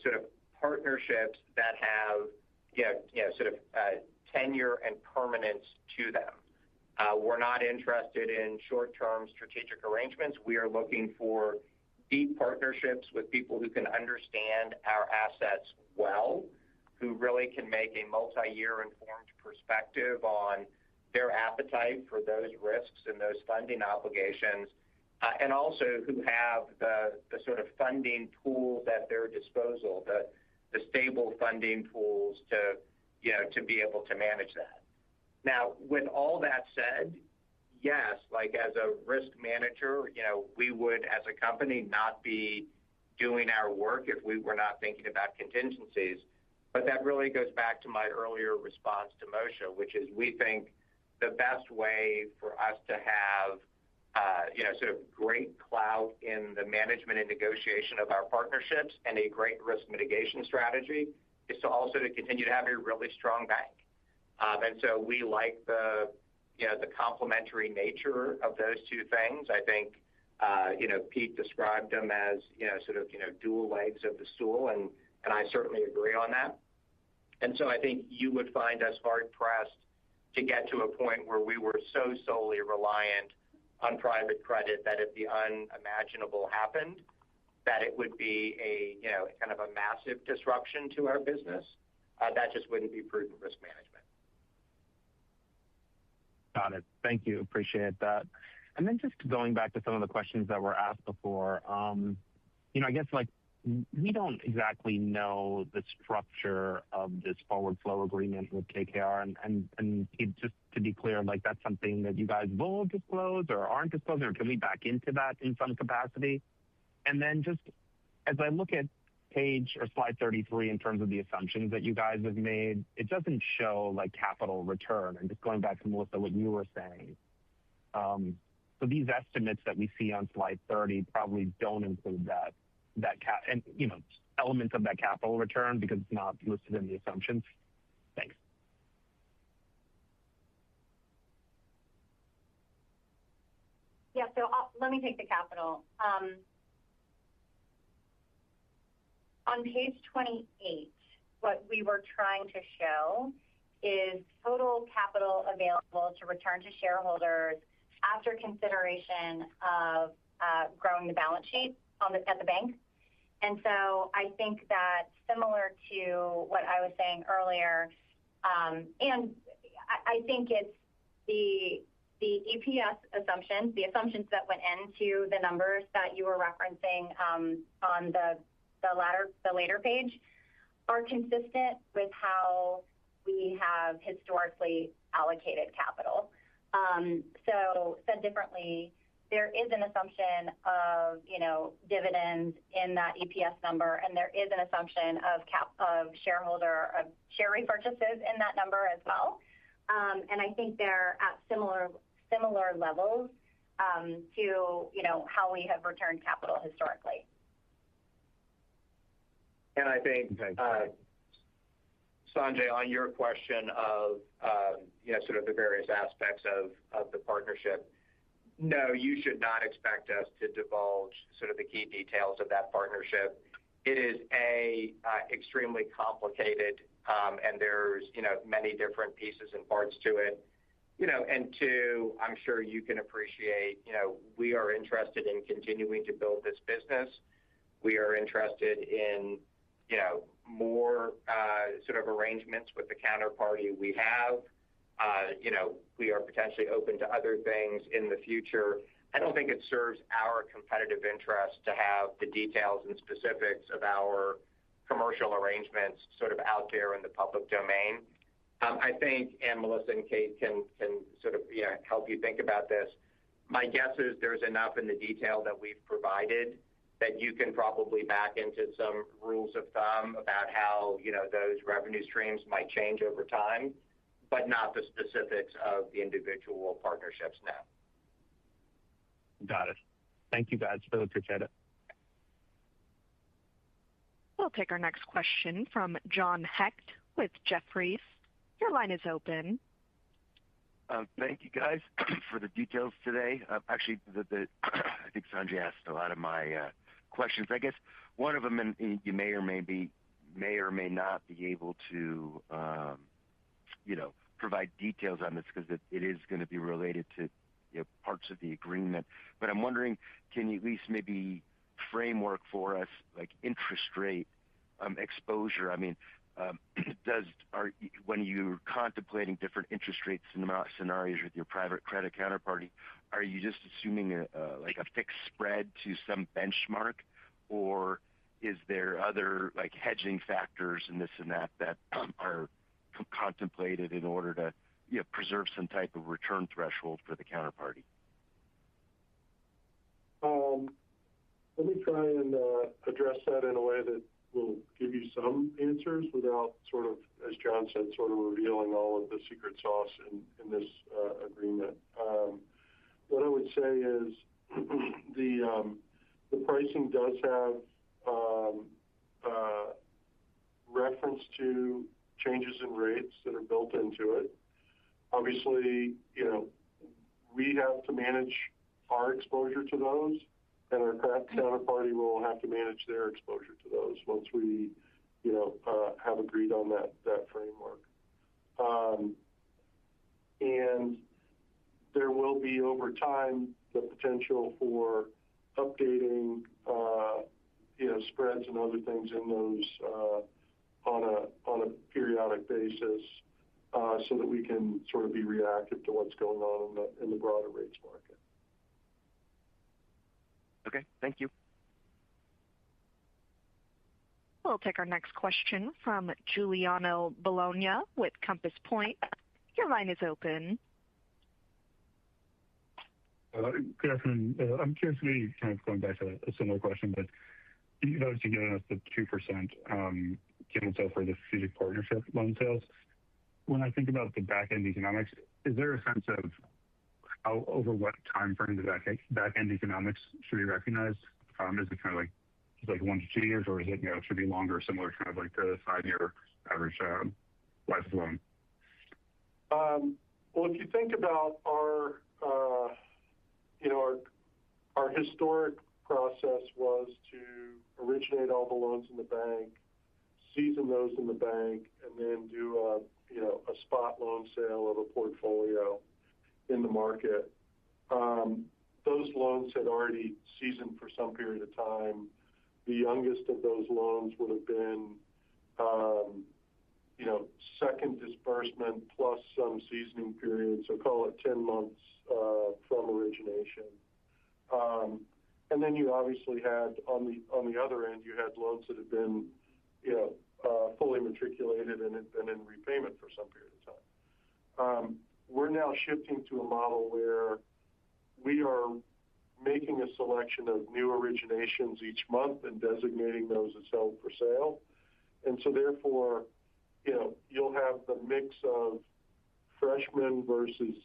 sort of partnerships that have, sort of 10 tenure and permanence to them. We're not interested in short-term strategic arrangements. We are looking for deep partnerships with people who can understand our assets well, who really can make a multi-year informed perspective on their appetite for those risks and those funding obligations, and also who have the sort of funding tools at their disposal, the stable funding tools to be able to manage that. Now, with all that said, yes, like as a risk manager, we would, as a company, not be doing our work if we were not thinking about contingencies. But that really goes back to my earlier response to Moshe, which is we think the best way for us to have, sort of great clout in the management and negotiation of our partnerships and a great risk mitigation strategy is to also to continue to have a really strong bank. And so we like the complementary nature of those two things. I think, Pete described them as, dual legs of the stool, and I certainly agree on that. And so I think you would find us hard-pressed to get to a point where we were so solely reliant on private credit that if the unimaginable happened, that it would be a, kind of a massive disruption to our business. That just wouldn't be prudent risk management. Got it. Thank you. Appreciate that. And then just going back to some of the questions that were asked before, I guess we don't exactly know the structure of this forward flow agreement with KKR, and just to be clear, that's something that you guys will disclose or aren't disclosing, or can we back into that in some capacity? And then just as I look at page or slide 33 in terms of the assumptions that you guys have made, it doesn't show capital return. And just going back to Melissa, what you were saying. So these estimates that we see on slide 30 probably don't include elements of that capital return because it's not listed in the assumptions. Thanks. Yeah, so let me take the capital. On page 28, what we were trying to show is total capital available to return to shareholders after consideration of growing the balance sheet at the bank. And so I think that similar to what I was saying earlier, and I think it's the EPS assumptions, the assumptions that went into the numbers that you were referencing on the later page are consistent with how we have historically allocated capital. So said differently, there is an assumption of dividends in that EPS number, and there is an assumption of share repurchases in that number as well. And I think they're at similar levels to how we have returned capital historically. And I think, Sanjay, on your question of, sort of the various aspects of the partnership, no, you should not expect us to divulge sort of the key details of that partnership. It is extremely complicated, and there's, many different pieces and parts to it. And two, I'm sure you can appreciate, we are interested in continuing to build this business. We are interested in, more sort of arrangements with the counterparty we have. We are potentially open to other things in the future. I don't think it serves our competitive interest to have the details and specifics of our commercial arrangements sort of out there in the public domain. I think, and Melissa and Kate can sort of help you think about this. My guess is there's enough in the detail that we've provided that you can probably back into some rules of thumb about how those revenue streams might change over time, but not the specifics of the individual partnerships now. Got it. Thank you, guys. Really appreciate it. We'll take our next question from John Hecht with Jefferies. Your line is open. Thank you, guys, for the details today. Actually, I think Sanjay asked a lot of my questions. I guess one of them, and you may or may not be able to, provide details on this because it is going to be related to parts of the agreement. But I'm wondering, can you at least maybe framework for us like interest rate exposure? I mean, when you're contemplating different interest rate scenarios with your private credit counterparty, are you just assuming a fixed spread to some benchmark, or is there other like hedging factors and this and that are contemplated in order to preserve some type of return threshold for the counterparty? Let me try and address that in a way that will give you some answers without sort of, as John said, sort of revealing all of the secret sauce in this agreement. What I would say is the pricing does have reference to changes in rates that are built into it. Obviously, we have to manage our exposure to those, and our counterparty will have to manage their exposure to those once we, have agreed on that framework. And there will be over time the potential for updating, spreads and other things in those on a periodic basis, so that we can sort of be reactive to what's going on in the broader rates market. Okay, thank you. We'll take our next question from Giuliano Bologna with Compass Point. Your line is open. Good afternoon. I'm curious, maybe kind of going back to a similar question, but you've obviously given us the 2% given sale for the strategic partnership loan sales. When I think about the back-end economics, is there a sense of how, over what time frame the back-end economics should be recognized? Is it kind of like 1 to 2 years, or is it, it should be longer, similar kind of like the 5-year average life of loan? Well, if you think about our historic process was to originate all the loans in the bank, season those in the bank, and then do a spot loan sale of a portfolio in the market. Those loans had already seasoned for some period of time. The youngest of those loans would have been, second disbursement plus some seasoning period, so call it 10 months from origination. And then you obviously had on the other end, you had loans that had been, fully matriculated and had been in repayment for some period of time. We're now shifting to a model where we are making a selection of new originations each month and designating those as held for sale. And so therefore, you'll have the mix of freshmen versus,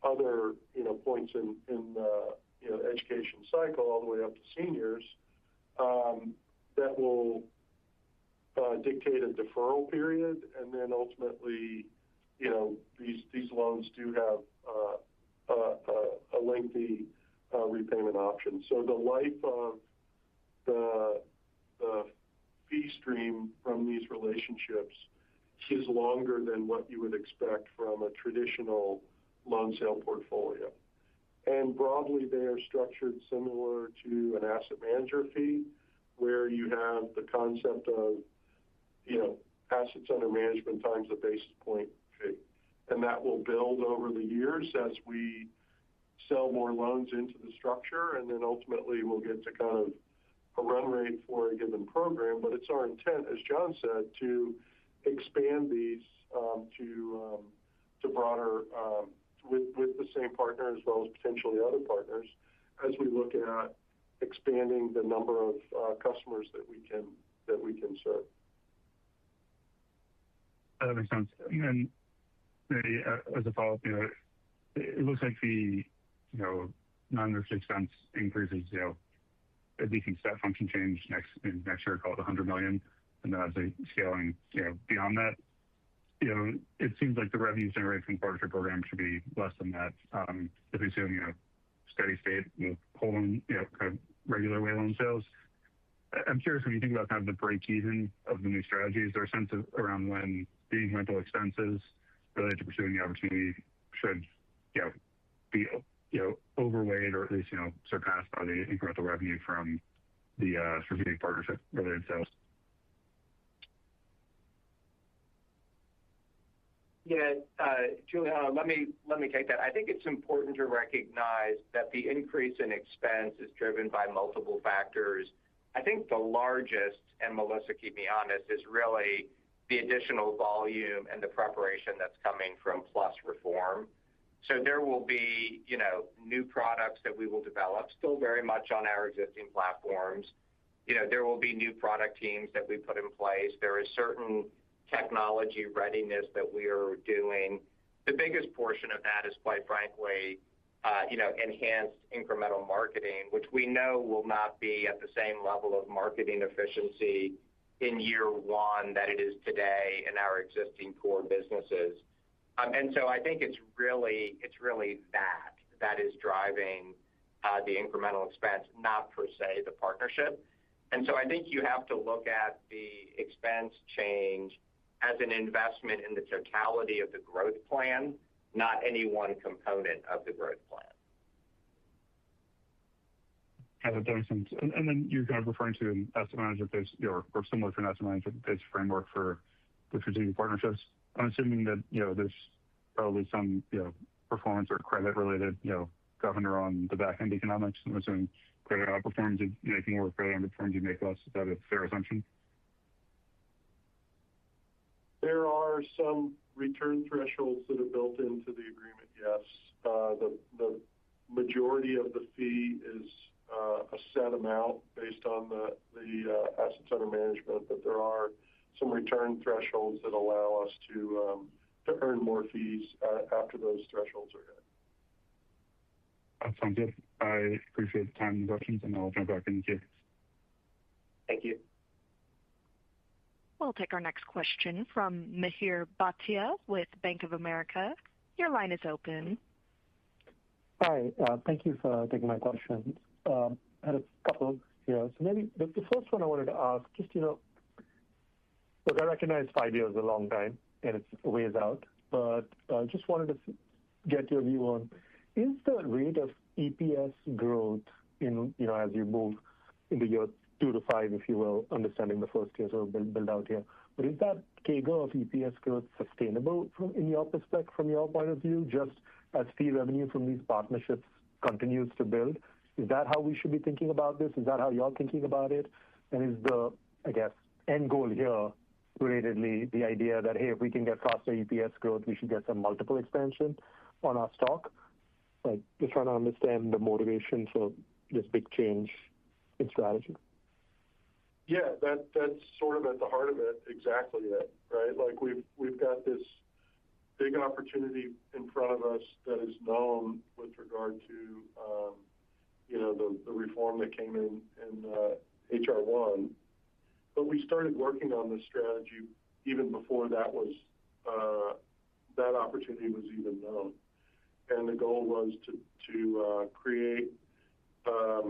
other, points in the education cycle all the way up to seniors, that will dictate a deferral period. And then ultimately, these loans do have a lengthy repayment option. So the life of the fee stream from these relationships is longer than what you would expect from a traditional loan sale portfolio. And broadly, they are structured similar to an asset manager fee, where you have the concept of, assets under management times the basis point fee. And that will build over the years as we sell more loans into the structure, and then ultimately we'll get to kind of a run rate for a given program. But it's our intent, as John said, to expand these to broader with the same partner as well as potentially other partners, as we look at expanding the number of customers that we can serve. That makes sense. And then maybe as a follow-up, it looks like the non-interest expense increases, a decent step function change next year, call it $100 million, and then as they scaling, beyond that, it seems like the revenue generated from the partnership program should be less than that. If we assume, steady state, whole loan, kind of regular way loan sales. I'm curious, when you think about kind of the break even of the new strategy, is there a sense of around when the incremental expenses related to pursuing the opportunity should, be, overweight or at least, surpassed by the incremental revenue from the strategic partnership related sales? Yeah, Giuliano, let me take that. I think it's important to recognize that the increase in expense is driven by multiple factors. I think the largest, and Melissa, keep me honest, is really the additional volume and the preparation that's coming from PLUS reform. So there will be, new products that we will develop, still very much on our existing platforms. There will be new product teams that we put in place. There is certain technology readiness that we are doing. The biggest portion of that is, quite frankly, enhanced incremental marketing, which we know will not be at the same level of marketing efficiency in year one that it is today in our existing core businesses. And so I think it's really that is driving the incremental expense, not per se the partnership. And so I think you have to look at the expense change as an investment in the totality of the growth plan, not any one component of the growth plan. That makes sense. And then you're kind of referring to an asset manager based, or similar to an asset manager based framework for the strategic partnerships. I'm assuming that, there's probably some, performance or credit related, governor on the back end economics. I'm assuming credit outperforms, you make more, credit underperforms, you make less. Is that a fair assumption? There are some return thresholds that are built into the agreement, yes. The majority of the fee is a set amount based on the assets under management, but there are some return thresholds that allow us to earn more fees after those thresholds are hit. That sounds good. I appreciate the time and questions, and I'll jump back in the queue. Thank you. We'll take our next question from Mihir Bhatia with Bank of America. Your line is open. Hi, thank you for taking my questions. I had a couple here. So maybe the first one I wanted to ask, just, look, I recognize 5 years is a long time, and it's a ways out, but just wanted to get your view on, is the rate of EPS growth in, as you move in the year 2 to 5, if you will, understanding the first year sort of build out here, but is that CAGR of EPS growth sustainable from your perspective, from your point of view, just as fee revenue from these partnerships continues to build? Is that how we should be thinking about this? Is that how you're thinking about it? And is the, I guess, end goal here, relatedly, the idea that, hey, if we can get faster EPS growth, we should get some multiple expansion on our stock? Like, just trying to understand the motivation for this big change in strategy. Yeah, that's sort of at the heart of it, exactly it, right? Like we've got this big opportunity in front of us that is known with regard to, the reform that came in HR1. But we started working on this strategy even before that was that opportunity was even known. And the goal was to create a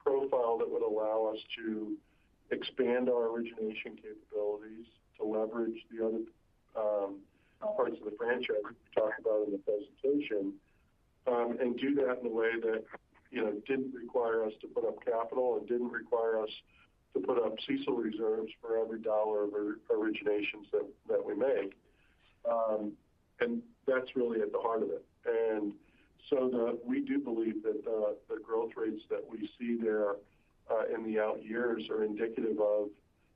profile that would allow us to expand our origination capabilities, to leverage the other parts of the franchise we talked about in the presentation, and do that in a way that didn't require us to put up capital and didn't require us to put up CECL reserves for every dollar of originations that we make. And that's really at the heart of it. And so we do believe that the growth rates that we see there in the out years are indicative of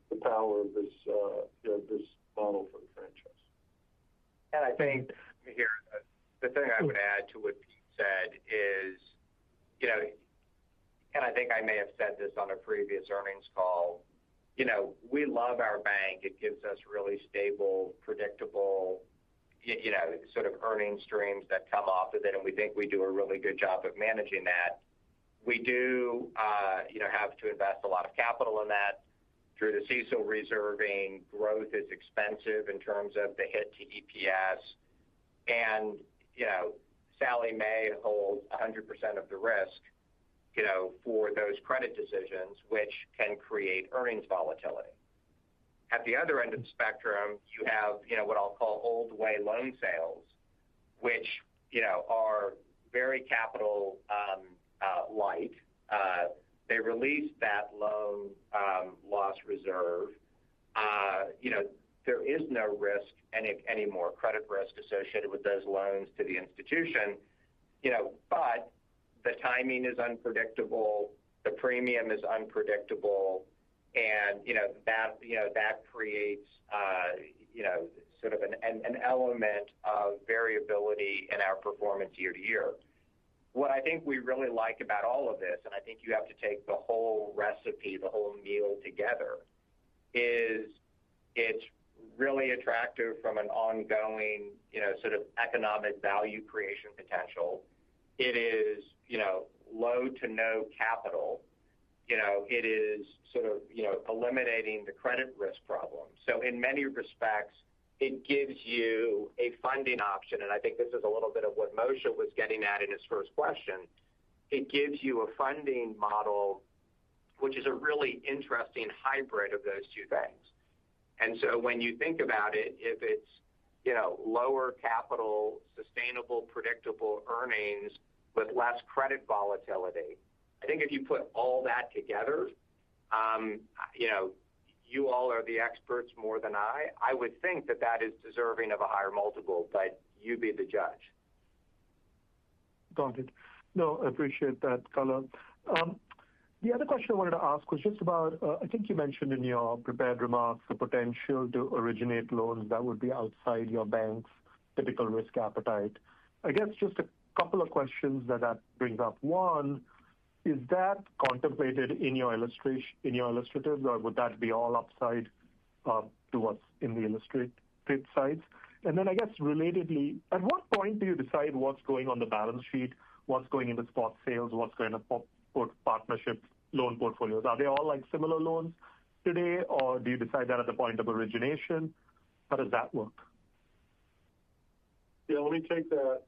the power of this this model for the franchise. And I think here the thing I would add to what Pete said is, and I think I may have said this on a previous earnings call, we love our bank. It gives us really stable, predictable, sort of earning streams that come off of it, and we think we do a really good job of managing that. We do, have to invest a lot of capital in that through the CECL reserving. Growth is expensive in terms of the hit to EPS, and Sallie Mae holds 100% of the risk, for those credit decisions, which can create earnings volatility. At the other end of the spectrum, you have, what I'll call old way loan sales, which, are very capital light. They release that loan loss reserve. There is no risk any more credit risk associated with those loans to the institution, but the timing is unpredictable, the premium is unpredictable, and that creates sort of an element of variability in our performance year to year. What I think we really like about all of this, and I think you have to take the whole recipe, the whole meal together, is it's really attractive from an ongoing, sort of economic value creation potential. It is, low to no capital. It is sort of, eliminating the credit risk problem. So in many respects, it gives you a funding option, and I think this is a little bit of what Moshe was getting at in his first question. It gives you a funding model which is a really interesting hybrid of those two things. And so when you think about it, if it's, lower capital, sustainable, predictable earnings with less credit volatility, I think if you put all that together, you all are the experts more than I. I would think that that is deserving of a higher multiple, but you be the judge. Got it. No, I appreciate that color. The other question I wanted to ask was just about, I think you mentioned in your prepared remarks the potential to originate loans that would be outside your bank's typical risk appetite. I guess just a couple of questions that brings up. One, is that contemplated in your illustratives, or would that be all upside to what's in the illustrative sides? And then I guess relatedly, at what point do you decide what's going on the balance sheet, what's going into spot sales, what's going to partnership loan portfolios? Are they all like similar loans today, or do you decide that at the point of origination? How does that work? Yeah, let me take that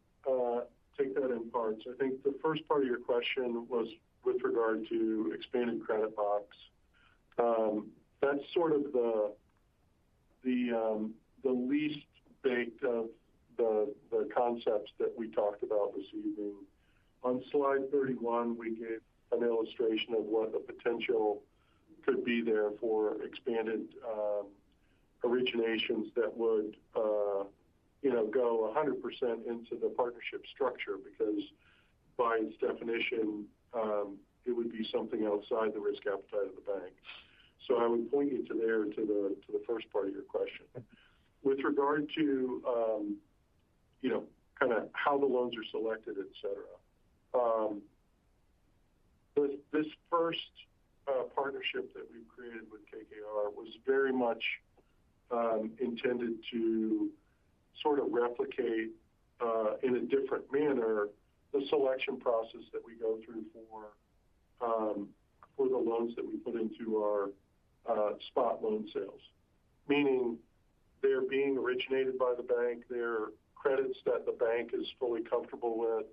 in parts. I think the first part of your question was with regard to expanded credit box. That's sort of the least baked of the concepts that we talked about this evening. On slide 31, we gave an illustration of what the potential could be there for expanded originations that would go 100% into the partnership structure, because by its definition, it would be something outside the risk appetite of the bank. So I would point you to the first part of your question. With regard to kind of how the loans are selected, et cetera. This first partnership that we've created with KKR was very much intended to sort of replicate in a different manner the selection process that we go through for the loans that we put into our spot loan sales. Meaning they're being originated by the bank, they're credits that the bank is fully comfortable with.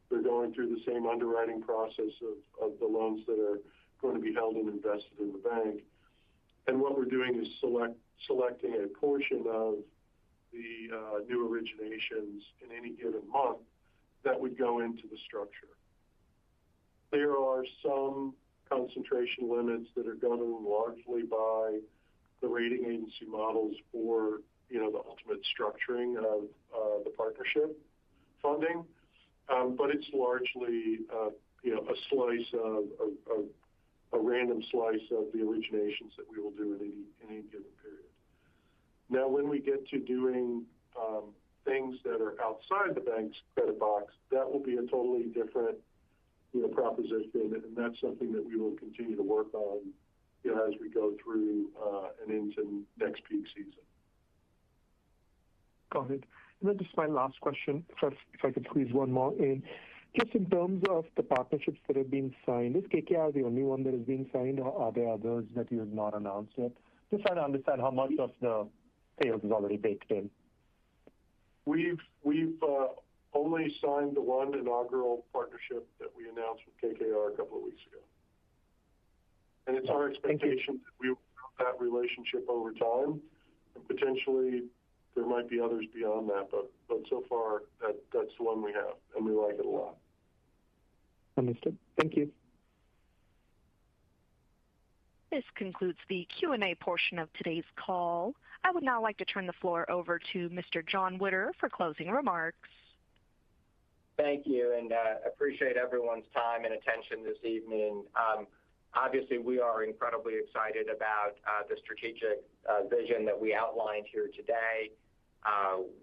They're going through the same underwriting process of the loans that are going to be held and invested in the bank. And what we're doing is selecting a portion of the new originations in any given month that would go into the structure. There are some concentration limits that are governed largely by the rating agency models for, the ultimate structuring of the partnership funding. But it's largely, a slice of a random slice of the originations that we will do in any given period. Now, when we get to doing things that are outside the bank's credit box, that will be a totally different, proposition, and that's something that we will continue to work on, as we go through and into next peak season. Got it. And then just my last question, if I could squeeze one more in. Just in terms of the partnerships that have been signed, is KKR the only one that is being signed, or are there others that you have not announced yet? Just trying to understand how much of the sales is already baked in. We've only signed the one inaugural partnership that we announced with KKR a couple of weeks ago. And it's our expectation that we will that relationship over time, and potentially there might be others beyond that, but so far that's the one we have, and we like it a lot. Understood. Thank you. This concludes the Q&A portion of today's call. I would now like to turn the floor over to Mr. John Witter for closing remarks. Thank you, and appreciate everyone's time and attention this evening. Obviously, we are incredibly excited about the strategic vision that we outlined here today.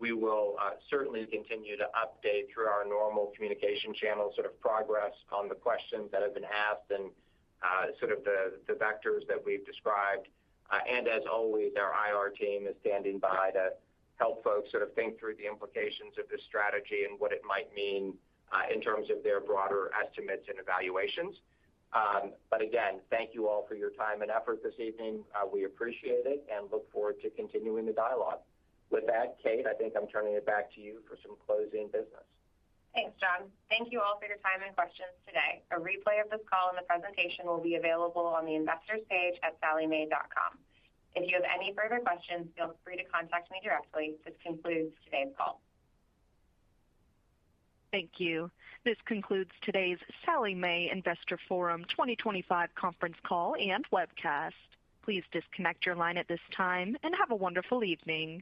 We will certainly continue to update through our normal communication channels, sort of progress on the questions that have been asked and sort of the vectors that we've described. And as always, our IR team is standing by to help folks sort of think through the implications of this strategy and what it might mean in terms of their broader estimates and evaluations. But again, thank you all for your time and effort this evening. We appreciate it and look forward to continuing the dialogue. With that, Kate, I think I'm turning it back to you for some closing business. Thanks, John. Thank you all for your time and questions today. A replay of this call and the presentation will be available on the investors page at salliemae.com. If you have any further questions, feel free to contact me directly. This concludes today's call. Thank you. This concludes today's Sallie Mae Investor Forum 2025 conference call and webcast. Please disconnect your line at this time and have a wonderful evening.